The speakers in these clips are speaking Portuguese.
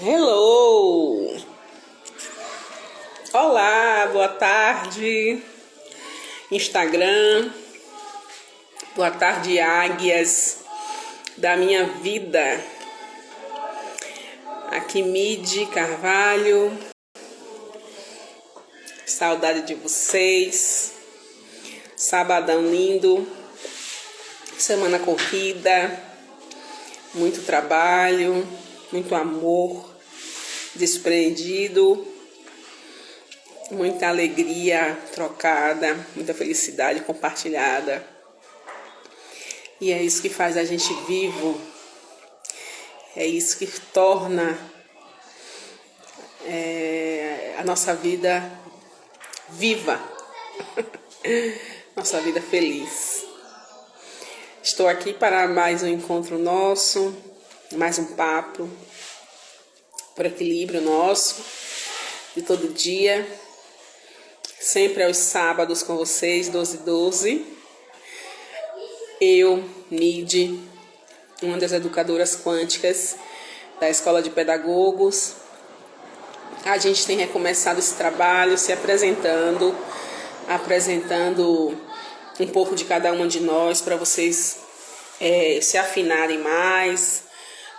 Hello! Olá, boa tarde, Instagram, boa tarde, águias da minha vida. Aqui, Midi Carvalho, saudade de vocês, sabadão lindo, semana corrida, muito trabalho, muito amor desprendido, muita alegria trocada, muita felicidade compartilhada. E é isso que faz a gente vivo, é isso que torna a nossa vida viva, nossa vida feliz. Estou aqui para mais um encontro nosso, mais um papo por equilíbrio nosso de todo dia, sempre aos sábados com vocês, 12h12. Eu, Nide, uma das educadoras quânticas da Escola de Pedagogos. A gente tem recomeçado esse trabalho se apresentando um pouco de cada uma de nós para vocês se afinarem mais,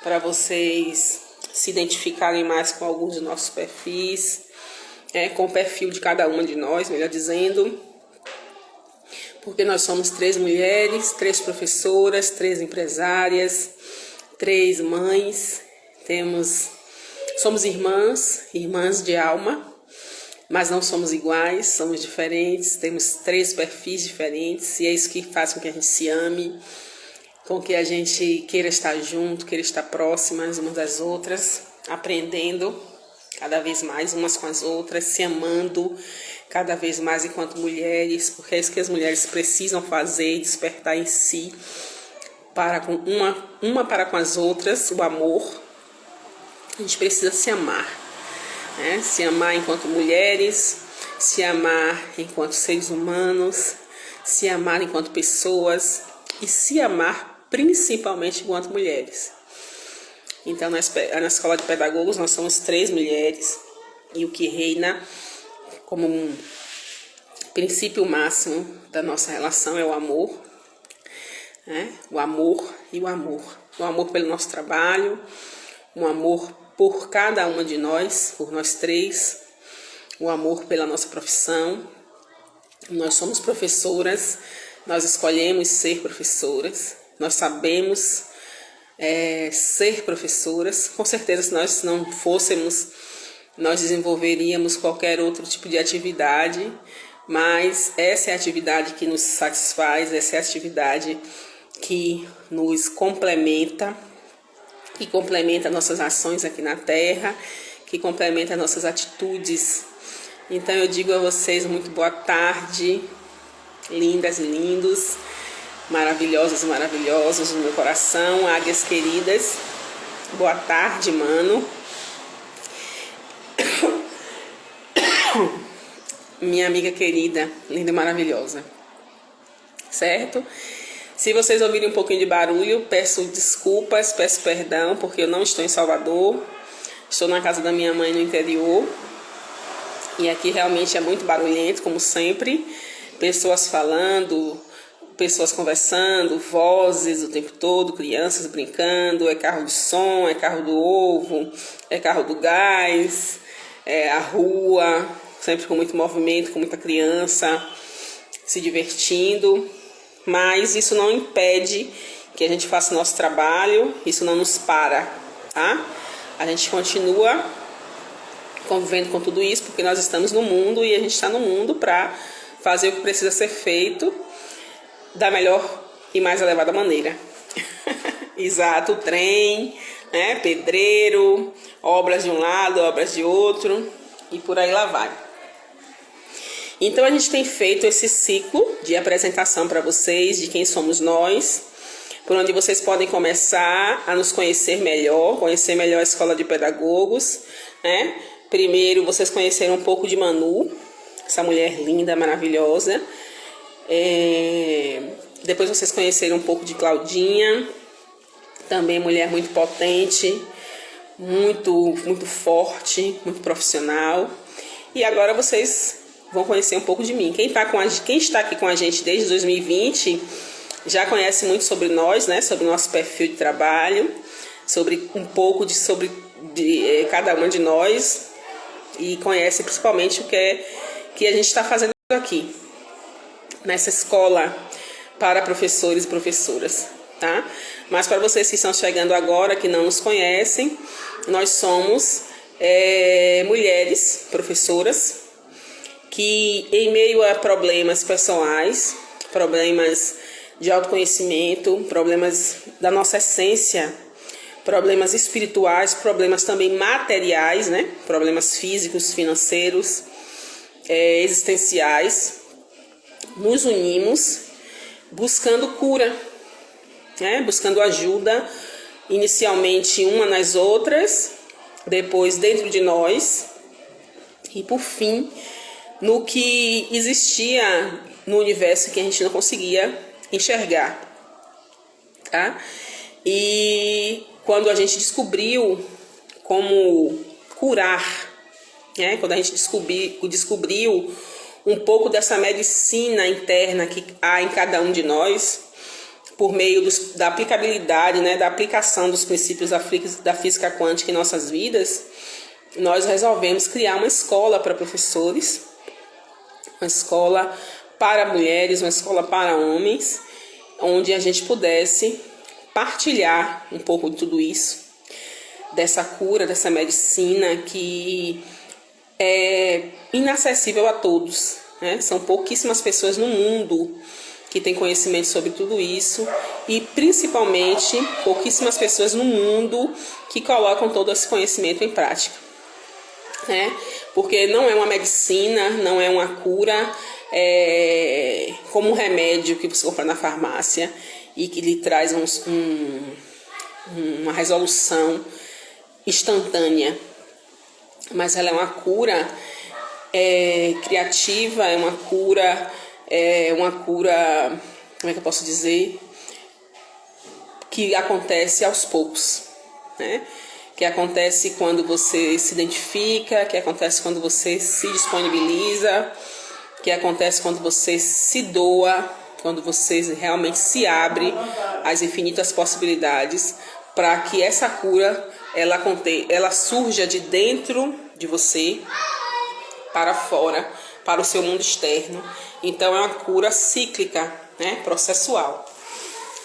para vocês se identificarem mais com alguns de nossos perfis, com o perfil de cada uma de nós, melhor dizendo, porque nós somos 3 mulheres, 3 professoras, 3 empresárias, 3 mães, somos irmãs de alma, mas não somos iguais, somos diferentes, temos 3 perfis diferentes, e é isso que faz com que a gente se ame, com que a gente queira estar junto, queira estar próximas umas das outras, aprendendo cada vez mais umas com as outras, se amando cada vez mais enquanto mulheres, porque é isso que as mulheres precisam fazer, despertar em si, para com uma para com as outras, o amor. A gente precisa se amar, né? Se amar enquanto mulheres, se amar enquanto seres humanos, se amar enquanto pessoas e se amar principalmente enquanto mulheres. Então, na Escola de Pedagogos, nós somos 3 mulheres e o que reina como um princípio máximo da nossa relação é o amor, né? O amor e o amor. O amor pelo nosso trabalho, o amor por cada uma de nós, por nós 3, o amor pela nossa profissão. Nós somos professoras, nós escolhemos ser professoras, nós sabemos ser professoras. Com certeza, se nós não fôssemos, nós desenvolveríamos qualquer outro tipo de atividade, mas essa é a atividade que nos satisfaz, essa é a atividade que nos complementa, que complementa nossas ações aqui na Terra, que complementa nossas atitudes. Então eu digo a vocês muito boa tarde, lindas e lindos, maravilhosas e maravilhosos do meu coração, águias queridas, boa tarde, mano. Minha amiga querida, linda e maravilhosa, certo? Se vocês ouvirem um pouquinho de barulho, peço desculpas, peço perdão, porque eu não estou em Salvador, estou na casa da minha mãe no interior, e aqui realmente é muito barulhento, como sempre, pessoas falando, pessoas conversando, vozes o tempo todo, crianças brincando, é carro de som, é carro do ovo, é carro do gás, é a rua, sempre com muito movimento, com muita criança se divertindo, mas isso não impede que a gente faça nosso trabalho, isso não nos para, tá? A gente continua convivendo com tudo isso, porque nós estamos no mundo e a gente está no mundo para fazer o que precisa ser feito da melhor e mais elevada maneira. Exato, trem, né, pedreiro, obras de um lado, obras de outro, e por aí lá vai. Então a gente tem feito esse ciclo de apresentação para vocês de quem somos nós, por onde vocês podem começar a nos conhecer melhor a Escola de Pedagogos, né? Primeiro vocês conheceram um pouco de Manu, essa mulher linda, maravilhosa. Depois vocês conheceram um pouco de Claudinha, também mulher muito potente, muito forte, muito profissional. E agora vocês vão conhecer um pouco de mim. Quem está aqui com a gente desde 2020 já conhece muito sobre nós, né? Sobre o nosso perfil de trabalho, sobre um pouco sobre cada uma de nós, e conhece principalmente o que a gente está fazendo aqui nessa escola para professores e professoras, tá? Mas para vocês que estão chegando agora, que não nos conhecem, nós somos mulheres professoras que, em meio a problemas pessoais, problemas de autoconhecimento, problemas da nossa essência, problemas espirituais, problemas também materiais, né? Problemas físicos, financeiros, existenciais, nos unimos buscando cura, né? Buscando ajuda, inicialmente uma nas outras, depois dentro de nós e por fim no que existia no universo que a gente não conseguia enxergar, tá? E quando a gente descobriu como curar, né? Quando a gente descobriu um pouco dessa medicina interna que há em cada um de nós, por meio da aplicabilidade, né? Da aplicação dos princípios da física quântica em nossas vidas, nós resolvemos criar uma escola para professores, uma escola para mulheres, uma escola para homens, onde a gente pudesse partilhar um pouco de tudo isso, dessa cura, dessa medicina que é inacessível a todos, né? São pouquíssimas pessoas no mundo que têm conhecimento sobre tudo isso e principalmente pouquíssimas pessoas no mundo que colocam todo esse conhecimento em prática, né? Porque não é uma medicina, não é uma cura, como um remédio que você compra na farmácia e que lhe traz uma resolução instantânea, mas ela é uma cura criativa, é uma cura, como é que eu posso dizer, que acontece aos poucos, né? Que acontece quando você se identifica, que acontece quando você se disponibiliza, que acontece quando você se doa, quando você realmente se abre às infinitas possibilidades para que essa cura ela surja de dentro de você para fora, para o seu mundo externo. Então é uma cura cíclica, né? Processual,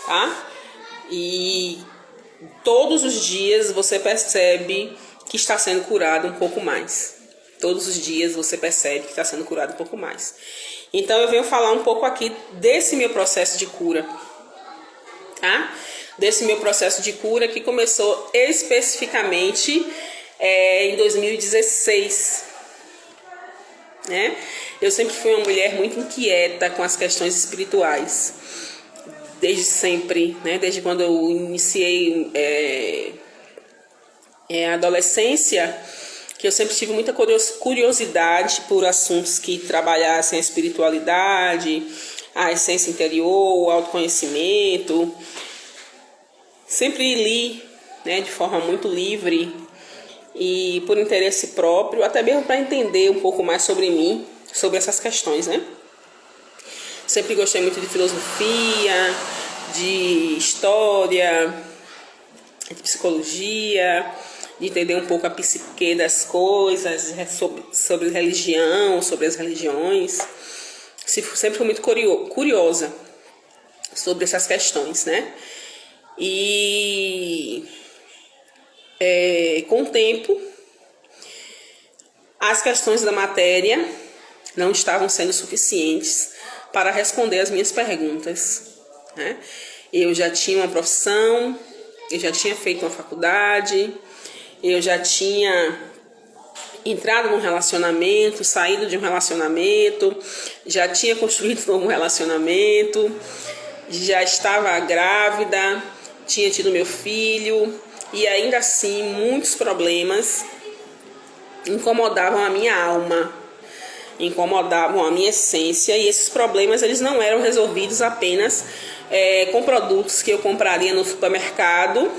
tá? E todos os dias você percebe que está sendo curado um pouco mais. Todos os dias você percebe que está sendo curado um pouco mais. Então eu venho falar um pouco aqui desse meu processo de cura, tá? Desse meu processo de cura que começou especificamente em 2016, né? Eu sempre fui uma mulher muito inquieta com as questões espirituais, desde sempre, né? Desde quando eu iniciei a adolescência, que eu sempre tive muita curiosidade por assuntos que trabalhassem a espiritualidade, a essência interior, o autoconhecimento. Sempre li, né, de forma muito livre e por interesse próprio, até mesmo para entender um pouco mais sobre mim, sobre essas questões, né? Sempre gostei muito de filosofia, de história, de psicologia, de entender um pouco a psique das coisas, sobre religião, sobre as religiões. Sempre fui muito curiosa sobre essas questões, né? E com o tempo, as questões da matéria não estavam sendo suficientes para responder as minhas perguntas, né? Eu já tinha uma profissão, eu já tinha feito uma faculdade, eu já tinha entrado num relacionamento, saído de um relacionamento, já tinha construído um novo relacionamento, já estava grávida, tinha tido meu filho, e ainda assim muitos problemas incomodavam a minha alma, incomodavam a minha essência, e esses problemas eles não eram resolvidos apenas com produtos que eu compraria no supermercado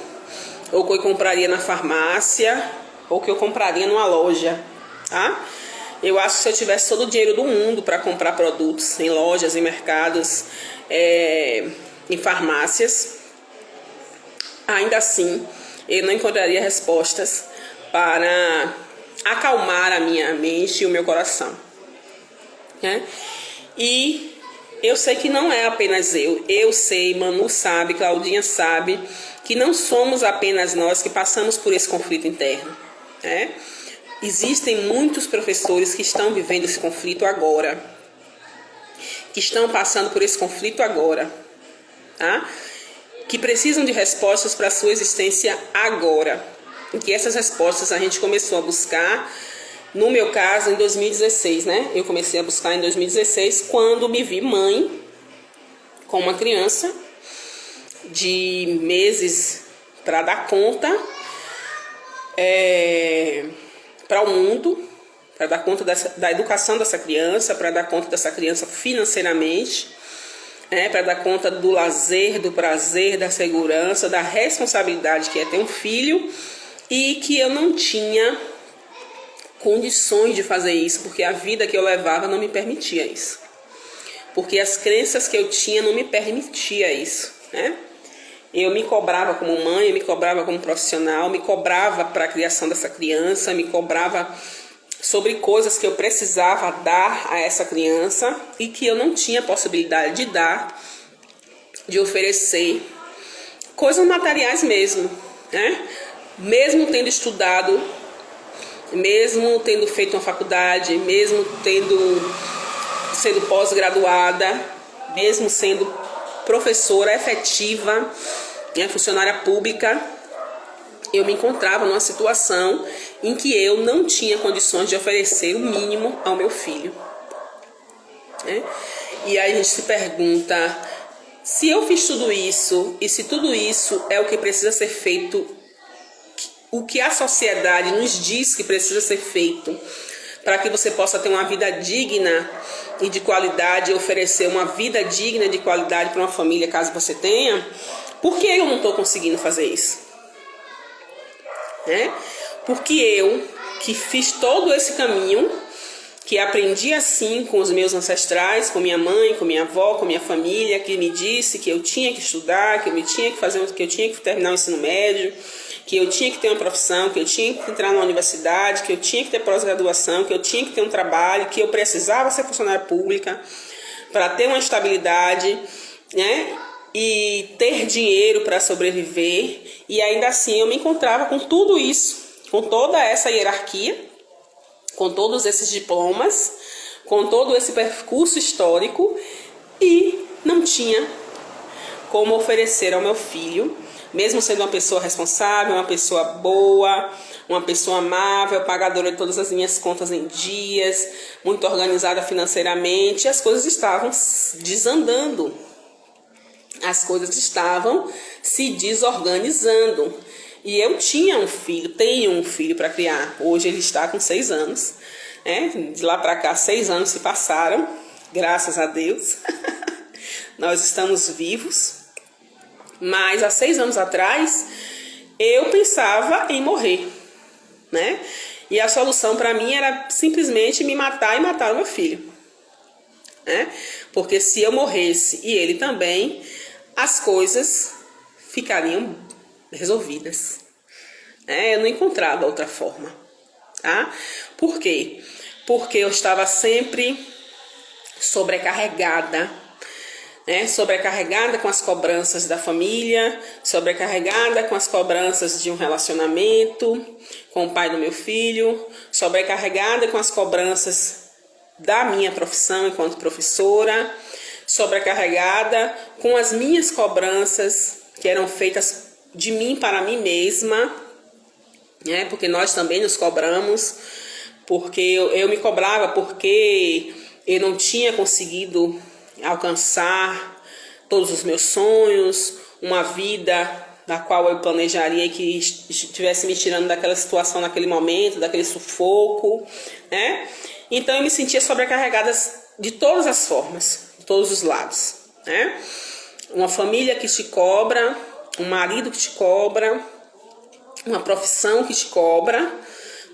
ou que eu compraria na farmácia, ou que eu compraria numa loja, tá? Eu acho que se eu tivesse todo o dinheiro do mundo para comprar produtos em lojas, em mercados, em farmácias, ainda assim eu não encontraria respostas para acalmar a minha mente e o meu coração, né? E eu sei que não é apenas eu sei, Manu sabe, Claudinha sabe, que não somos apenas nós que passamos por esse conflito interno, né? Existem muitos professores que estão vivendo esse conflito agora, que estão passando por esse conflito agora, tá? Que precisam de respostas para a sua existência agora. E que essas respostas a gente começou a buscar, no meu caso, em 2016, né? Eu comecei a buscar em 2016, quando me vi mãe com uma criança de meses para dar conta para o mundo, para dar conta da educação dessa criança, para dar conta dessa criança financeiramente, para dar conta do lazer, do prazer, da segurança, da responsabilidade que é ter um filho, e que eu não tinha condições de fazer isso, porque a vida que eu levava não me permitia isso. Porque as crenças que eu tinha não me permitia isso, né? Eu me cobrava como mãe, eu me cobrava como profissional, me cobrava para a criação dessa criança, me cobrava sobre coisas que eu precisava dar a essa criança e que eu não tinha possibilidade de dar, de oferecer coisas materiais mesmo, né? Mesmo tendo estudado, mesmo tendo feito uma faculdade, mesmo sendo pós-graduada, mesmo sendo professora efetiva, funcionária pública, eu me encontrava numa situação em que eu não tinha condições de oferecer o mínimo ao meu filho, né? E aí a gente se pergunta, se eu fiz tudo isso, e se tudo isso é o que precisa ser feito, o que a sociedade nos diz que precisa ser feito para que você possa ter uma vida digna e de qualidade, oferecer uma vida digna e de qualidade para uma família, caso você tenha, por que eu não estou conseguindo fazer isso? Porque eu, que fiz todo esse caminho, que aprendi assim com os meus ancestrais, com minha mãe, com minha avó, com minha família, que me disse que eu tinha que estudar, que eu tinha que terminar o ensino médio, que eu tinha que ter uma profissão, que eu tinha que entrar na universidade, que eu tinha que ter pós-graduação, que eu tinha que ter um trabalho, que eu precisava ser funcionária pública para ter uma estabilidade, né? E ter dinheiro para sobreviver. E ainda assim eu me encontrava com tudo isso, com toda essa hierarquia, com todos esses diplomas, com todo esse percurso histórico, e não tinha como oferecer ao meu filho, mesmo sendo uma pessoa responsável, uma pessoa boa, uma pessoa amável, pagadora de todas as minhas contas em dias, muito organizada financeiramente, as coisas estavam desandando. As coisas estavam se desorganizando. E eu tinha um filho, tenho um filho para criar. Hoje ele está com 6 anos. De lá para cá, 6 anos se passaram. Graças a Deus. Nós estamos vivos. Mas há 6 anos atrás, eu pensava em morrer, né? E a solução para mim era simplesmente me matar e matar o meu filho, né? Porque se eu morresse e ele também, as coisas ficariam resolvidas, né? Eu não encontrava outra forma, tá? Por quê? Porque eu estava sempre sobrecarregada, sobrecarregada com as cobranças da família, sobrecarregada com as cobranças de um relacionamento com o pai do meu filho, sobrecarregada com as cobranças da minha profissão enquanto professora, sobrecarregada com as minhas cobranças que eram feitas de mim para mim mesma, porque nós também nos cobramos, porque eu me cobrava porque eu não tinha conseguido alcançar todos os meus sonhos, uma vida da qual eu planejaria que estivesse me tirando daquela situação naquele momento, daquele sufoco, né? Então eu me sentia sobrecarregada de todas as formas, de todos os lados, né? Uma família que te cobra, um marido que te cobra, uma profissão que te cobra,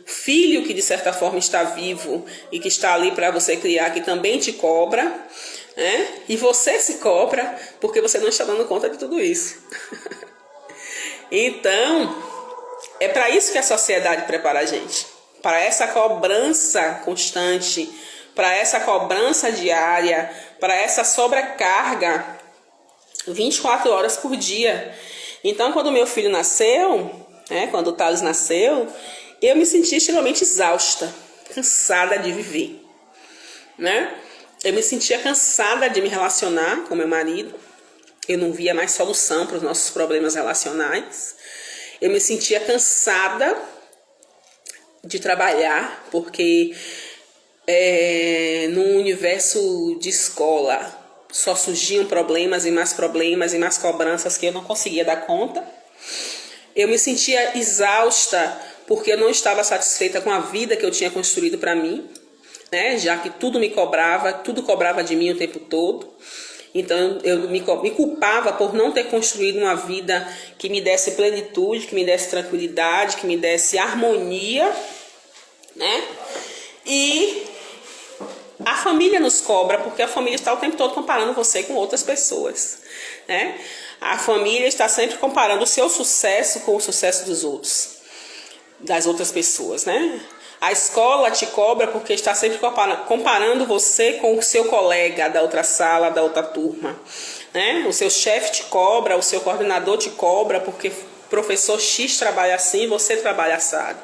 filho que de certa forma está vivo e que está ali para você criar, que também te cobra, né? E você se cobra porque você não está dando conta de tudo isso. Então, é para isso que a sociedade prepara a gente, para essa cobrança constante, para essa cobrança diária, para essa sobrecarga 24 horas por dia. Então, quando meu filho nasceu, né, quando o Thales nasceu, eu me senti extremamente exausta, cansada de viver, né? Eu me sentia cansada de me relacionar com meu marido. Eu não via mais solução para os nossos problemas relacionais. Eu me sentia cansada de trabalhar, porque num universo de escola só surgiam problemas e mais cobranças que eu não conseguia dar conta. Eu me sentia exausta porque eu não estava satisfeita com a vida que eu tinha construído para mim, né? Já que tudo me cobrava, tudo cobrava de mim o tempo todo. Então eu me culpava por não ter construído uma vida que me desse plenitude, que me desse tranquilidade, que me desse harmonia, né? E a família nos cobra, porque a família está o tempo todo comparando você com outras pessoas, né? A família está sempre comparando o seu sucesso com o sucesso dos outros, das outras pessoas, né? A escola te cobra porque está sempre comparando você com o seu colega da outra sala, da outra turma, né? O seu chefe te cobra, o seu coordenador te cobra porque o professor X trabalha assim, você trabalha assado.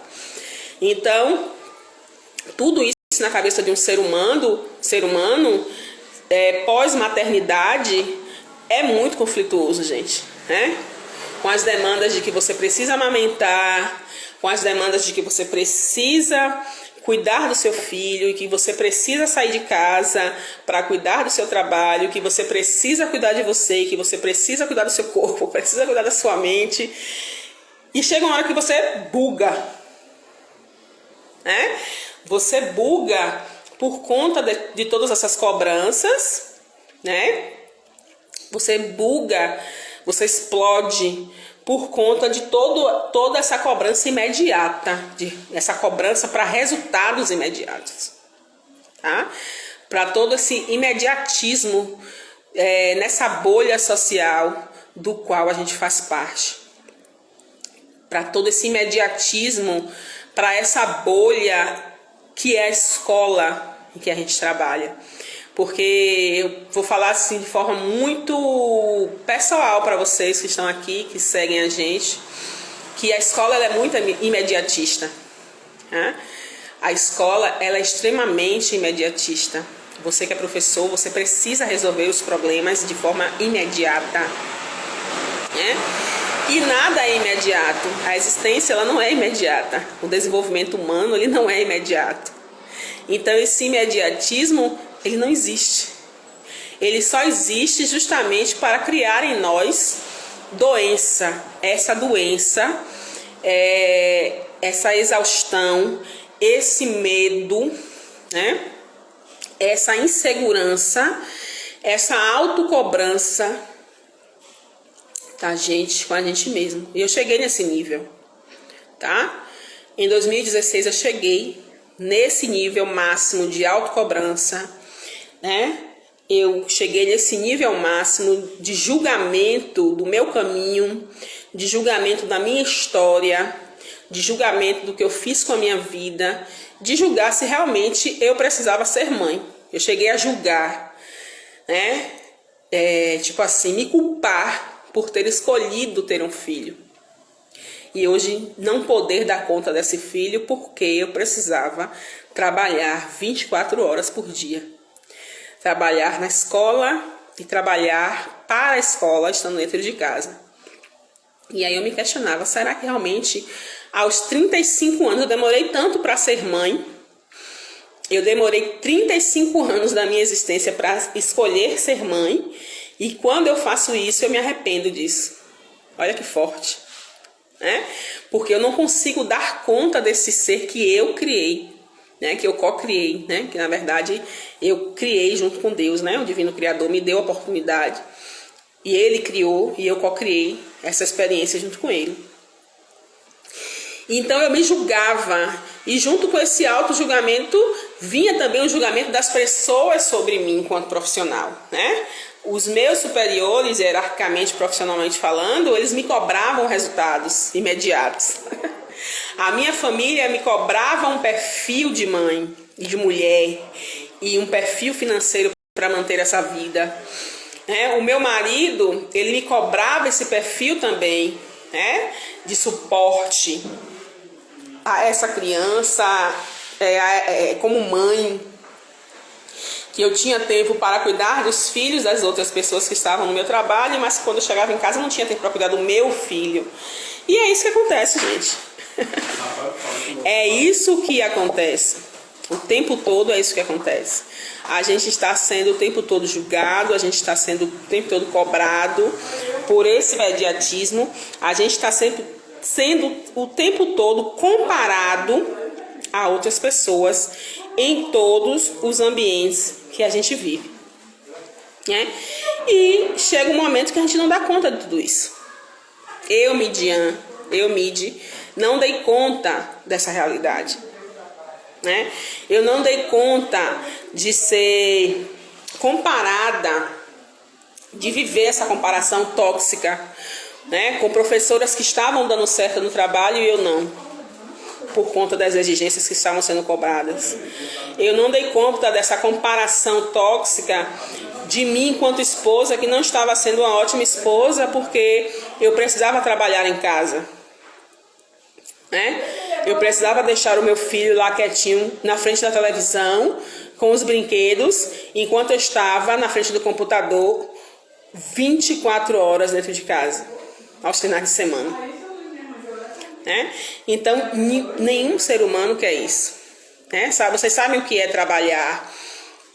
Então, tudo isso na cabeça de um ser humano pós-maternidade é muito conflituoso, gente, né? Com as demandas de que você precisa amamentar, com as demandas de que você precisa cuidar do seu filho, e que você precisa sair de casa para cuidar do seu trabalho, que você precisa cuidar de você, que você precisa cuidar do seu corpo, precisa cuidar da sua mente. E chega uma hora que você buga, né? Você buga por conta de todas essas cobranças, né? Você buga, você explode por conta de toda essa cobrança imediata, essa cobrança para resultados imediatos, tá? Para todo esse imediatismo nessa bolha social do qual a gente faz parte. Para todo esse imediatismo, para essa bolha que é a escola em que a gente trabalha. Porque eu vou falar assim de forma muito pessoal para vocês que estão aqui, que seguem a gente, que a escola ela é muito imediatista, né? A escola ela é extremamente imediatista. Você que é professor, você precisa resolver os problemas de forma imediata, né? E nada é imediato. A existência ela não é imediata. O desenvolvimento humano ele não é imediato. Então esse imediatismo ele não existe. Ele só existe justamente para criar em nós doença. Essa doença, essa exaustão, esse medo, né? Essa insegurança, essa autocobrança da gente com a gente mesmo. E eu cheguei nesse nível, tá? Em 2016 eu cheguei nesse nível máximo de autocobrança, né? Eu cheguei nesse nível máximo de julgamento do meu caminho, de julgamento da minha história, de julgamento do que eu fiz com a minha vida, de julgar se realmente eu precisava ser mãe. Eu cheguei a julgar, né? Tipo assim, me culpar por ter escolhido ter um filho. E hoje não poder dar conta desse filho porque eu precisava trabalhar 24 horas por dia. Trabalhar na escola e trabalhar para a escola estando dentro de casa. E aí eu me questionava, será que realmente aos 35 anos eu demorei tanto para ser mãe? Eu demorei 35 anos da minha existência para escolher ser mãe. E quando eu faço isso, eu me arrependo disso. Olha que forte, né? Porque eu não consigo dar conta desse ser que eu criei, né? Que eu co-criei, né? Que na verdade eu criei junto com Deus, né? O Divino Criador me deu a oportunidade. E Ele criou e eu co-criei essa experiência junto com Ele. Então eu me julgava, e junto com esse auto-julgamento vinha também o julgamento das pessoas sobre mim enquanto profissional, né? Os meus superiores, hierarquicamente, profissionalmente falando, eles me cobravam resultados imediatos. A minha família me cobrava um perfil de mãe e de mulher e um perfil financeiro para manter essa vida. O meu marido, ele me cobrava esse perfil também, né, de suporte a essa criança, como mãe, que eu tinha tempo para cuidar dos filhos das outras pessoas que estavam no meu trabalho, mas quando eu chegava em casa não tinha tempo para cuidar do meu filho. E é isso que acontece, gente. É isso que acontece. O tempo todo é isso que acontece. A gente está sendo o tempo todo julgado, a gente está sendo o tempo todo cobrado por esse imediatismo, a gente está sendo o tempo todo comparado a outras pessoas em todos os ambientes que a gente vive, né? E chega um momento que a gente não dá conta de tudo isso. Eu, Midi, não dei conta dessa realidade, né? Eu não dei conta de ser comparada, de viver essa comparação tóxica, né, com professoras que estavam dando certo no trabalho e eu não, por conta das exigências que estavam sendo cobradas. Eu não dei conta dessa comparação tóxica de mim enquanto esposa, que não estava sendo uma ótima esposa porque eu precisava trabalhar em casa, né? Eu precisava deixar o meu filho lá quietinho na frente da televisão com os brinquedos, enquanto eu estava na frente do computador 24 horas dentro de casa, aos finais de semana, né? Então, nenhum ser humano quer isso, né? Vocês sabem o que é trabalhar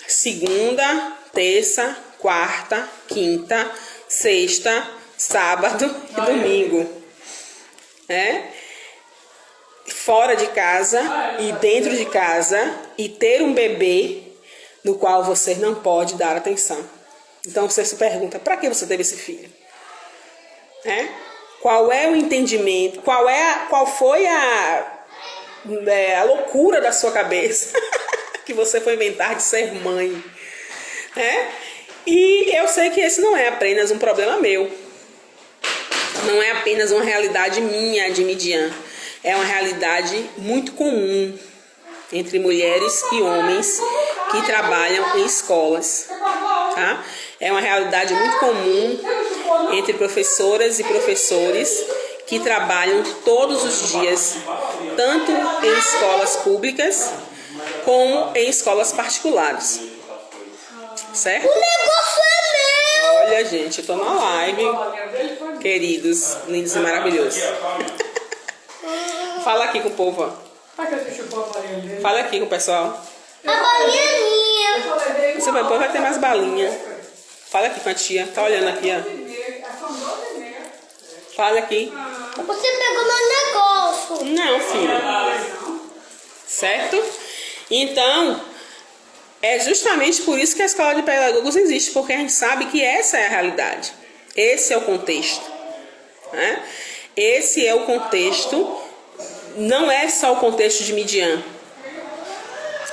segunda, terça, quarta, quinta, sexta, sábado e domingo, né? Fora de casa e dentro de casa, e ter um bebê no qual você não pode dar atenção. Então você se pergunta, para que você teve esse filho? Qual é o entendimento? Qual foi a loucura da sua cabeça que você foi inventar de ser mãe? E eu sei que esse não é apenas um problema meu. Não é apenas uma realidade minha de Midian. É uma realidade muito comum entre mulheres e homens que trabalham em escolas, tá? É uma realidade muito comum entre professoras e professores que trabalham todos os dias, tanto em escolas públicas como em escolas particulares, certo? O negócio é meu! Olha, gente, eu tô na live, queridos, lindos e maravilhosos. Fala aqui com o povo, ó. Fala aqui com o pessoal. A bolinha é minha. Você depois vai ter mais balinha. Fala aqui com a tia. Tá olhando aqui, ó. Fala aqui. Você pegou meu negócio. Não, filho. Certo? Então, é justamente por isso que a escola de pedagogos existe, porque a gente sabe que essa é a realidade. Esse é o contexto, né? Esse é o contexto. Não é só o contexto de Midian.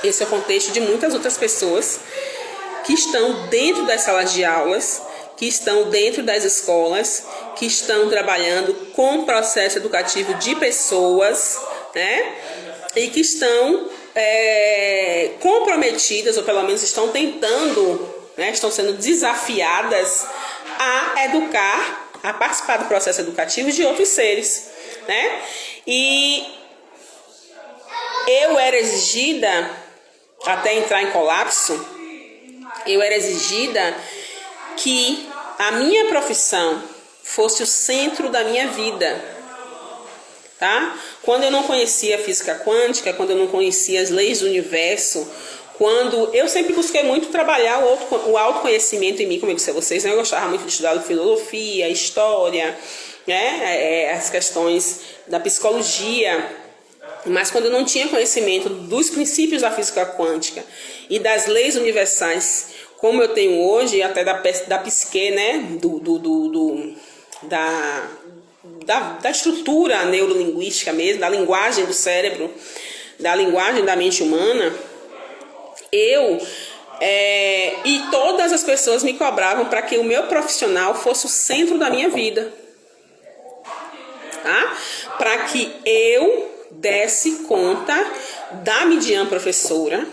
Esse é o contexto de muitas outras pessoas que estão dentro das salas de aulas, que estão dentro das escolas, que estão trabalhando com o processo educativo de pessoas, né? E que estão comprometidas, ou pelo menos estão tentando, né? Estão sendo desafiadas a educar, a participar do processo educativo de outros seres, né? E eu era exigida, até entrar em colapso, eu era exigida que a minha profissão fosse o centro da minha vida, tá? Quando eu não conhecia a física quântica, quando eu não conhecia as leis do universo, quando eu sempre busquei muito trabalhar o autoconhecimento em mim, como eu disse a vocês, né? Eu gostava muito de estudar filosofia, história, né? As questões da psicologia, mas quando eu não tinha conhecimento dos princípios da física quântica e das leis universais, como eu tenho hoje, até da psique, né? da estrutura neurolinguística mesmo, da linguagem do cérebro, da linguagem da mente humana, e todas as pessoas me cobravam para que o meu profissional fosse o centro da minha vida, tá? Para que eu desse conta da Midian professora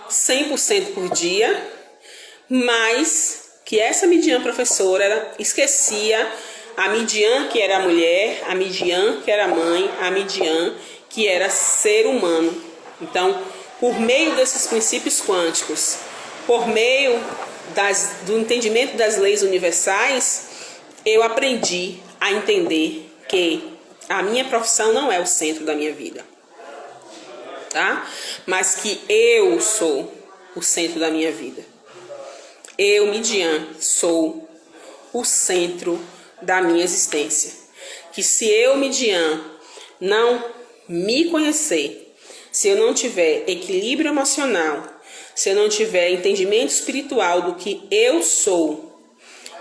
100% por dia, mas que essa Midian professora esquecia a Midian que era mulher, a Midian que era mãe, a Midian que era ser humano. Então, por meio desses princípios quânticos, por meio do entendimento das leis universais, eu aprendi a entender que a minha profissão não é o centro da minha vida, tá? Mas que eu sou o centro da minha vida. Eu, Midian, sou o centro da minha existência. Que se eu, Midian, não me conhecer, se eu não tiver equilíbrio emocional, se eu não tiver entendimento espiritual do que eu sou,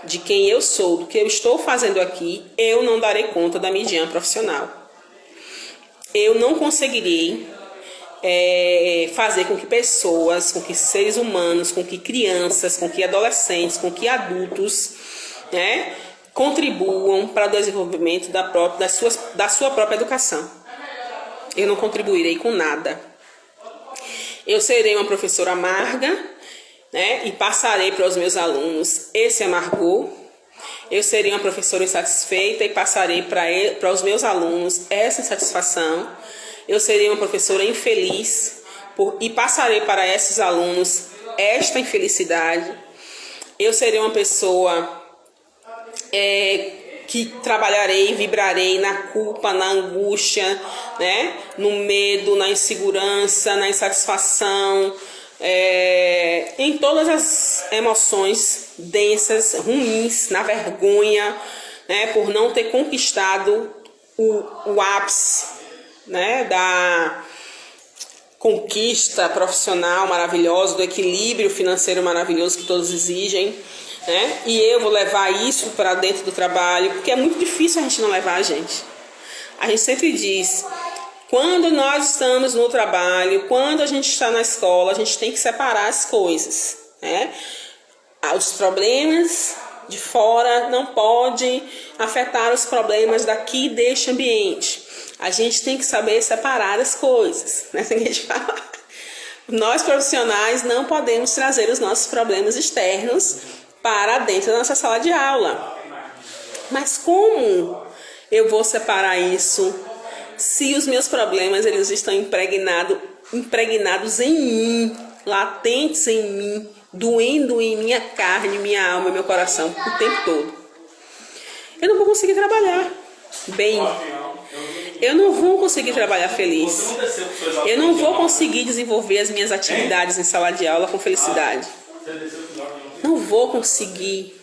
de quem eu sou, do que eu estou fazendo aqui, eu não darei conta da Midian profissional. Eu não conseguirei fazer com que pessoas, com que seres humanos, com que crianças, com que adolescentes, com que adultos, né, contribuam para o desenvolvimento da sua própria educação. Eu não contribuirei com nada. Eu serei uma professora amarga, né, e passarei para os meus alunos esse amargor. Eu serei uma professora insatisfeita e passarei para os meus alunos essa insatisfação. Eu serei uma professora infeliz e passarei para esses alunos esta infelicidade. Eu serei uma pessoa que trabalharei, vibrarei na culpa, na angústia, né, no medo, na insegurança, na insatisfação, em todas as emoções densas, ruins, na vergonha, né, por não ter conquistado o ápice, né, da conquista profissional maravilhosa, do equilíbrio financeiro maravilhoso que todos exigem, né? E eu vou levar isso para dentro do trabalho, porque é muito difícil a gente não levar a gente. A gente sempre diz, quando nós estamos no trabalho, quando a gente está na escola, a gente tem que separar as coisas, né? Os problemas de fora não podem afetar os problemas daqui deste ambiente. A gente tem que saber separar as coisas, né? Tem que a gente falar. Nós profissionais não podemos trazer os nossos problemas externos para dentro da nossa sala de aula. Mas como eu vou separar isso se os meus problemas eles estão impregnados em mim, latentes em mim, doendo em minha carne, minha alma e meu coração o tempo todo? Eu não vou conseguir trabalhar bem. Eu não vou conseguir trabalhar feliz. Eu não vou conseguir desenvolver as minhas atividades em sala de aula com felicidade. Não vou conseguir,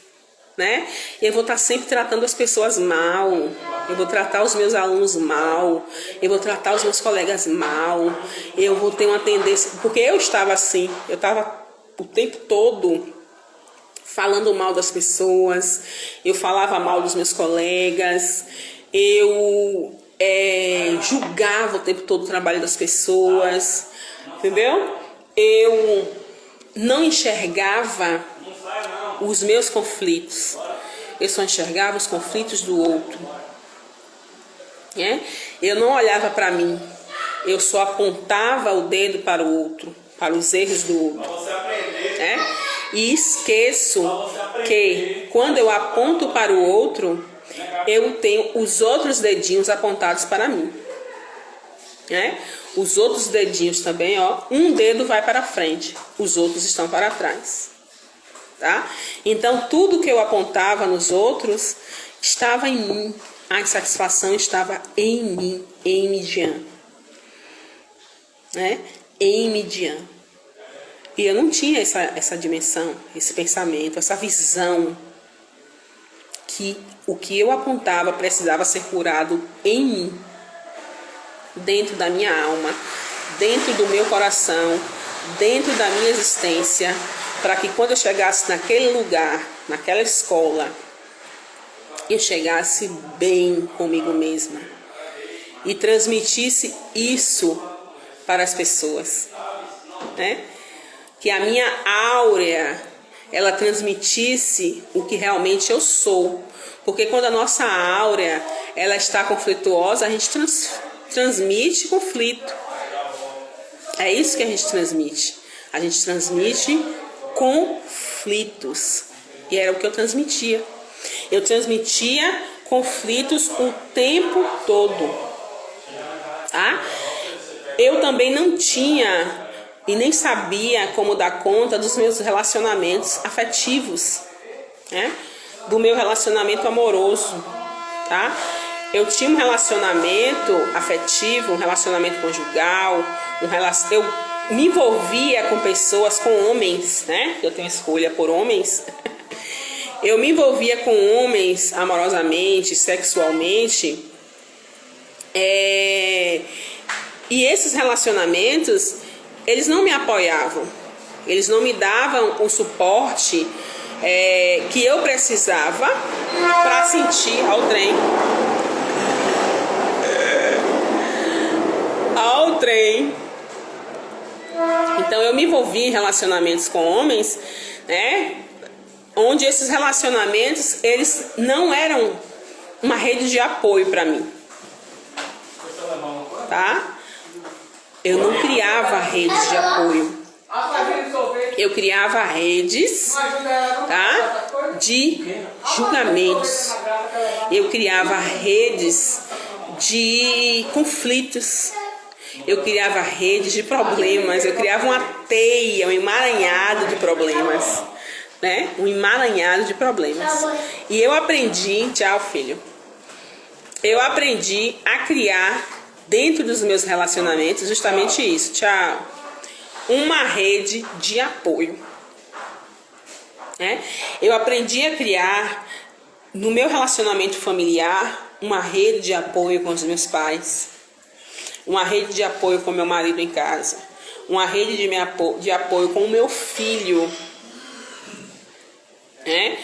né? Eu vou estar sempre tratando as pessoas mal. Eu vou tratar os meus alunos mal. Eu vou tratar os meus colegas mal. Eu vou ter uma tendência... Porque eu estava assim. Eu estava o tempo todo falando mal das pessoas. Eu falava mal dos meus colegas. Eu julgava o tempo todo o trabalho das pessoas. Entendeu? Eu não enxergava os meus conflitos. Eu só enxergava os conflitos do outro. Eu não olhava para mim. Eu só apontava o dedo para o outro, para os erros do outro. E esqueço que quando eu aponto para o outro, eu tenho os outros dedinhos apontados para mim. Os outros dedinhos também, ó, um dedo vai para frente, os outros estão para trás. Tá? Então, tudo que eu apontava nos outros estava em mim. A insatisfação estava em mim, em Midian. Em Midian. E eu não tinha essa dimensão, esse pensamento, essa visão que o que eu apontava precisava ser curado em mim, dentro da minha alma, dentro do meu coração, dentro da minha existência, para que quando eu chegasse naquele lugar, naquela escola, eu chegasse bem comigo mesma e transmitisse isso para as pessoas, né? Que a minha áurea, ela transmitisse o que realmente eu sou. Porque quando a nossa áurea, ela está conflituosa, a gente transmite conflito. É isso que a gente transmite. A gente transmite conflitos. E era o que eu transmitia. Eu transmitia conflitos o tempo todo. Tá? Eu também não tinha e nem sabia como dar conta dos meus relacionamentos afetivos, né? Do meu relacionamento amoroso, tá? Eu tinha um relacionamento afetivo, um relacionamento conjugal, eu me envolvia com pessoas, com homens, né? Eu tenho escolha por homens. Eu me envolvia com homens amorosamente, sexualmente, e esses relacionamentos, eles não me apoiavam, eles não me davam o suporte que eu precisava para sentir ao trem. Então eu me envolvi em relacionamentos com homens, né? Onde esses relacionamentos, eles não eram uma rede de apoio para mim, tá? Eu não criava redes de apoio. Eu criava redes, tá? De julgamentos. Eu criava redes de conflitos. Eu criava redes de problemas. Eu criava uma teia, um emaranhado de problemas, né? Um emaranhado de problemas. E eu aprendi, tchau, filho. Eu aprendi a criar dentro dos meus relacionamentos justamente isso, tchau. Uma rede de apoio, né? Eu aprendi a criar no meu relacionamento familiar uma rede de apoio com os meus pais, uma rede de apoio com meu marido em casa, uma rede de apoio com o meu filho, né?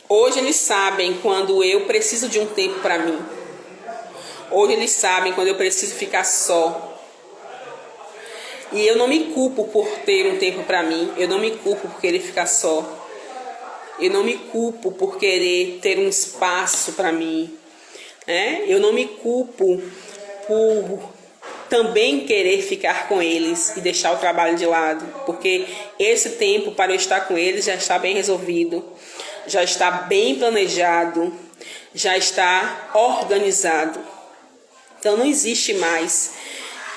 Hoje eles sabem quando eu preciso de um tempo para mim. Hoje eles sabem quando eu preciso ficar só. E eu não me culpo por ter um tempo para mim. Eu não me culpo por querer ficar só. Eu não me culpo por querer ter um espaço para mim, né? Eu não me culpo por também querer ficar com eles e deixar o trabalho de lado. Porque esse tempo para eu estar com eles já está bem resolvido. Já está bem planejado. Já está organizado. Então não existe mais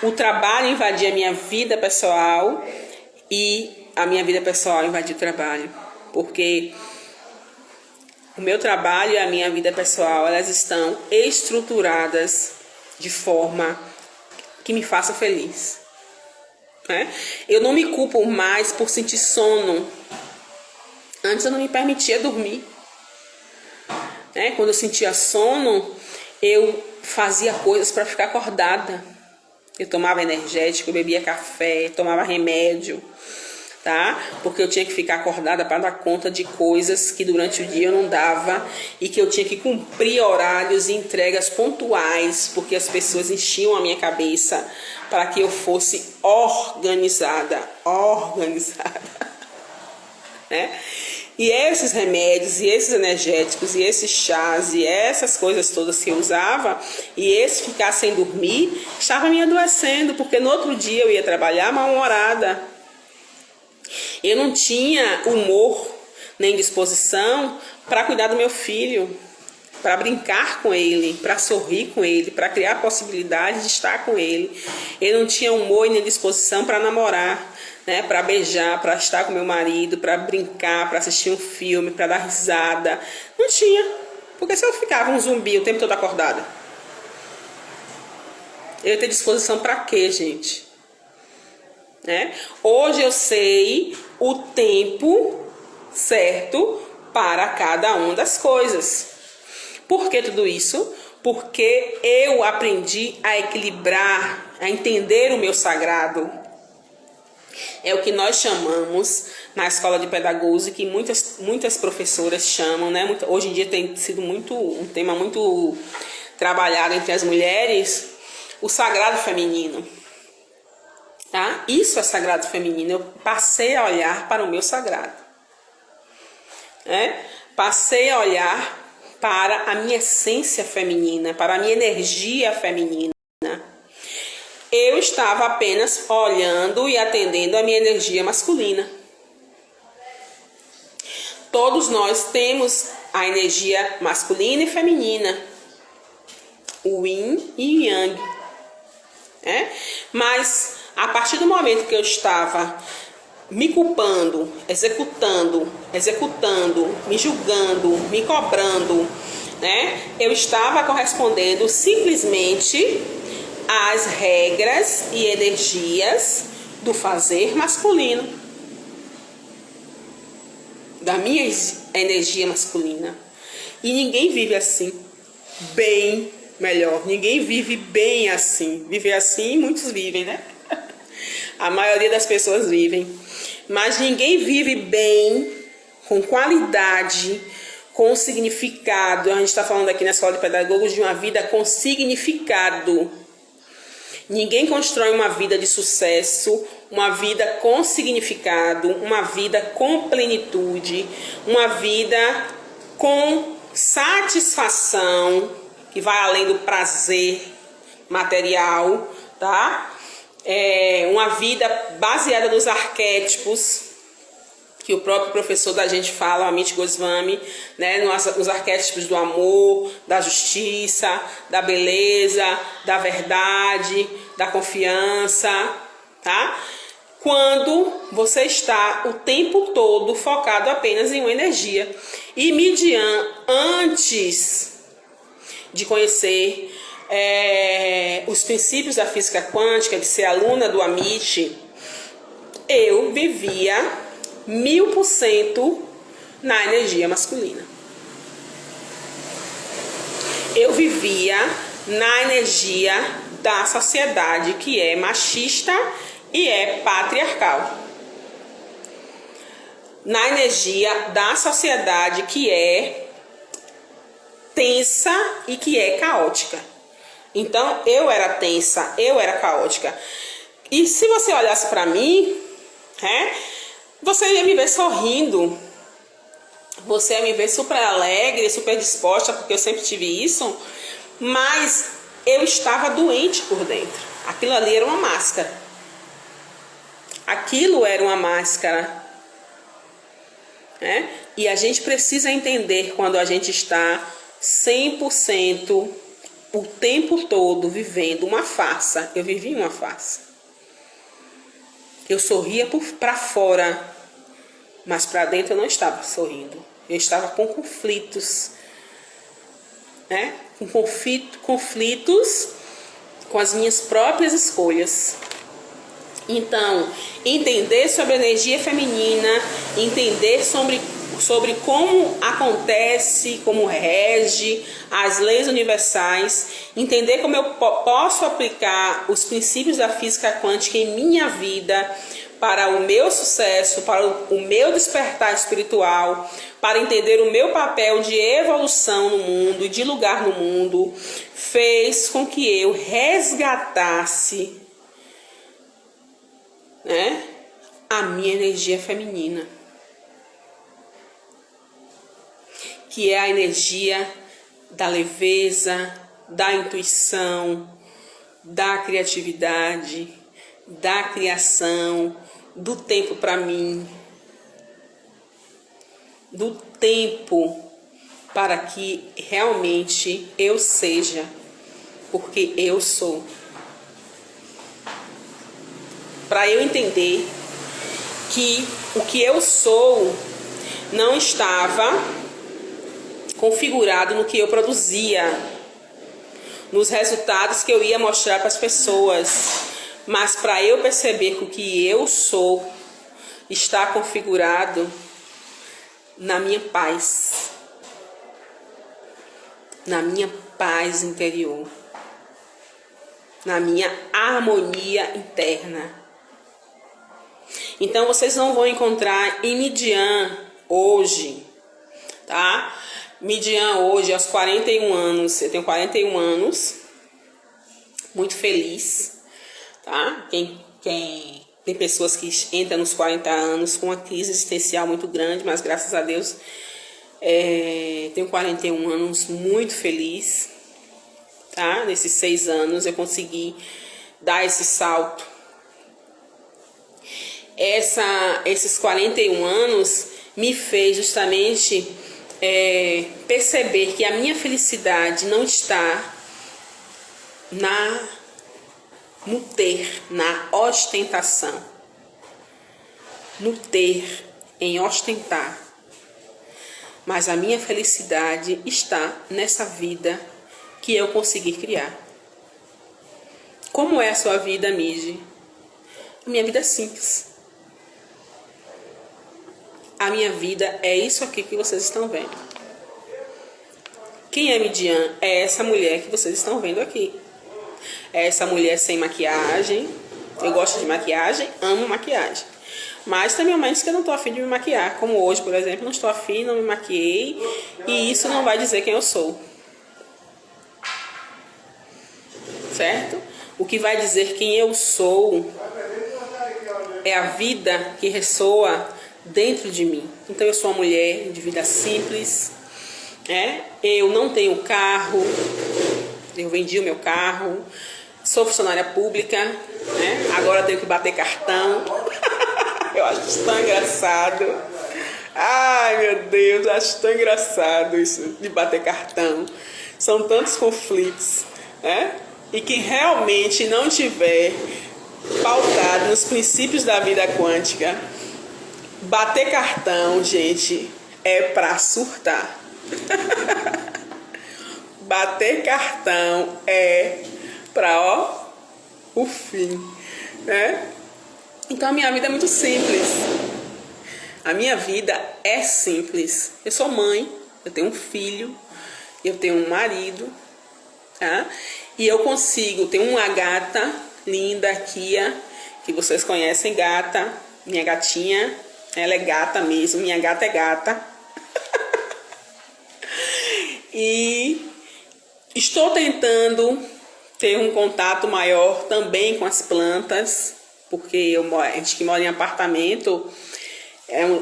o trabalho invadir a minha vida pessoal e a minha vida pessoal invadir o trabalho. Porque o meu trabalho e a minha vida pessoal, elas estão estruturadas de forma que me faça feliz, né? Eu não me culpo mais por sentir sono. Antes eu não me permitia dormir, né? Quando eu sentia sono, eu fazia coisas para ficar acordada. Eu tomava energético, eu bebia café, tomava remédio, tá? Porque eu tinha que ficar acordada para dar conta de coisas que durante o dia eu não dava e que eu tinha que cumprir horários e entregas pontuais, porque as pessoas enchiam a minha cabeça para que eu fosse organizada, né? E esses remédios, e esses energéticos, e esses chás, e essas coisas todas que eu usava, e esse ficar sem dormir, estava me adoecendo, porque no outro dia eu ia trabalhar mal-humorada. Eu não tinha humor, nem disposição para cuidar do meu filho, para brincar com ele, para sorrir com ele, para criar a possibilidade de estar com ele. Eu não tinha humor e nem disposição para namorar, né, para beijar, para estar com meu marido, para brincar, para assistir um filme, para dar risada. Não tinha. Porque se eu ficava um zumbi o tempo todo acordada, eu ia ter disposição para quê, gente? Né? Hoje eu sei o tempo certo para cada uma das coisas. Por que tudo isso? Porque eu aprendi a equilibrar, a entender o meu sagrado. É o que nós chamamos na escola de pedagogia, que muitas professoras chamam, né? Hoje em dia tem sido um tema muito trabalhado entre as mulheres, o sagrado feminino. Tá? Isso é sagrado feminino. Eu passei a olhar para o meu sagrado. Passei a olhar para a minha essência feminina, para a minha energia feminina. Eu estava apenas olhando e atendendo a minha energia masculina. Todos nós temos a energia masculina e feminina, o yin e o yang. Mas a partir do momento que eu estava me culpando, executando, me julgando, me cobrando, eu estava correspondendo simplesmente às regras e energias do fazer masculino, da minha energia masculina. E ninguém vive assim, bem melhor. Ninguém vive bem assim. Viver assim, muitos vivem, né? A maioria das pessoas vivem. Mas ninguém vive bem, com qualidade, com significado. A gente está falando aqui na escola de pedagogos de uma vida com significado. Ninguém constrói uma vida de sucesso, uma vida com significado, uma vida com plenitude, uma vida com satisfação, que vai além do prazer material, tá? Uma vida baseada nos arquétipos, que o próprio professor da gente fala, o Amit Goswami, nos arquétipos do amor, da justiça, da beleza, da verdade, da confiança, tá? Quando você está o tempo todo focado apenas em uma energia. E Midian, antes de conhecer os princípios da física quântica, de ser aluna do Amit, eu vivia 1000% na energia masculina. Eu vivia na energia da sociedade que é machista e é patriarcal. Na energia da sociedade que é tensa e que é caótica. Então, eu era tensa, eu era caótica. E se você olhasse para mim, você ia me ver sorrindo. Você ia me ver super alegre, super disposta, porque eu sempre tive isso. Mas eu estava doente por dentro. Aquilo ali era uma máscara. Aquilo era uma máscara. E a gente precisa entender quando a gente está 100% o tempo todo vivendo uma farsa. Eu vivi uma farsa. Eu sorria para fora, mas para dentro eu não estava sorrindo. Eu estava com conflitos, com conflitos com as minhas próprias escolhas. Então, entender sobre a energia feminina, entender sobre como acontece, como rege as leis universais, entender como eu posso aplicar os princípios da física quântica em minha vida para o meu sucesso, para o meu despertar espiritual, para entender o meu papel de evolução no mundo, de lugar no mundo, fez com que eu resgatasse a minha energia feminina, que é a energia da leveza, da intuição, da criatividade, da criação, do tempo para mim, do tempo para que realmente eu seja, porque eu sou. Para eu entender que o que eu sou não estava configurado no que eu produzia, nos resultados que eu ia mostrar para as pessoas, mas para eu perceber que o que eu sou está configurado na minha paz, na minha paz interior, na minha harmonia interna. Então vocês não vão encontrar em Midian hoje, tá? Midian hoje, aos 41 anos, eu tenho 41 anos, muito feliz, tá? Tem pessoas que entram nos 40 anos com uma crise existencial muito grande, mas graças a Deus tenho 41 anos muito feliz, tá? Nesses 6 anos eu consegui dar esse salto. Esses 41 anos me fez justamente perceber que a minha felicidade não está no ter, na ostentação, no ter, em ostentar, mas a minha felicidade está nessa vida que eu consegui criar. Como é a sua vida, Miji? A minha vida é simples. A minha vida é isso aqui que vocês estão vendo. Quem é Midian? É essa mulher que vocês estão vendo aqui. É essa mulher sem maquiagem. Eu gosto de maquiagem, amo maquiagem. Mas tem momentos que eu não estou afim de me maquiar. Como hoje, por exemplo, não estou afim, não me maquiei. E isso não vai dizer quem eu sou. Certo? O que vai dizer quem eu sou é a vida que ressoa dentro de mim. Então eu sou uma mulher de vida simples, eu não tenho carro, eu vendi o meu carro, sou funcionária pública, agora tenho que bater cartão. Eu acho isso tão engraçado. Ai, meu Deus, eu acho tão engraçado isso de bater cartão. São tantos conflitos, E quem realmente não tiver pautado nos princípios da vida quântica, bater cartão, gente, é pra surtar. Bater cartão é pra, o fim, Então a minha vida é muito simples. A minha vida é simples. Eu sou mãe, eu tenho um filho, eu tenho um marido, e eu consigo ter uma gata linda, Kia, que vocês conhecem, gata, minha gatinha. Ela é gata mesmo, minha gata é gata. E estou tentando ter um contato maior também com as plantas, porque a gente que mora em apartamento,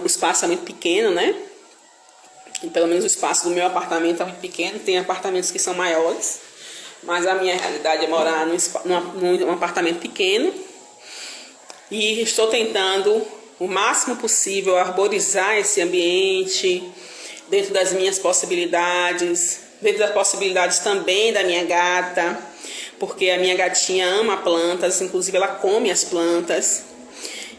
o espaço é muito pequeno, E pelo menos o espaço do meu apartamento é muito pequeno. Tem apartamentos que são maiores, mas a minha realidade é morar num apartamento pequeno. E estou tentando o máximo possível arborizar esse ambiente dentro das minhas possibilidades, dentro das possibilidades também da minha gata, porque a minha gatinha ama plantas, inclusive ela come as plantas.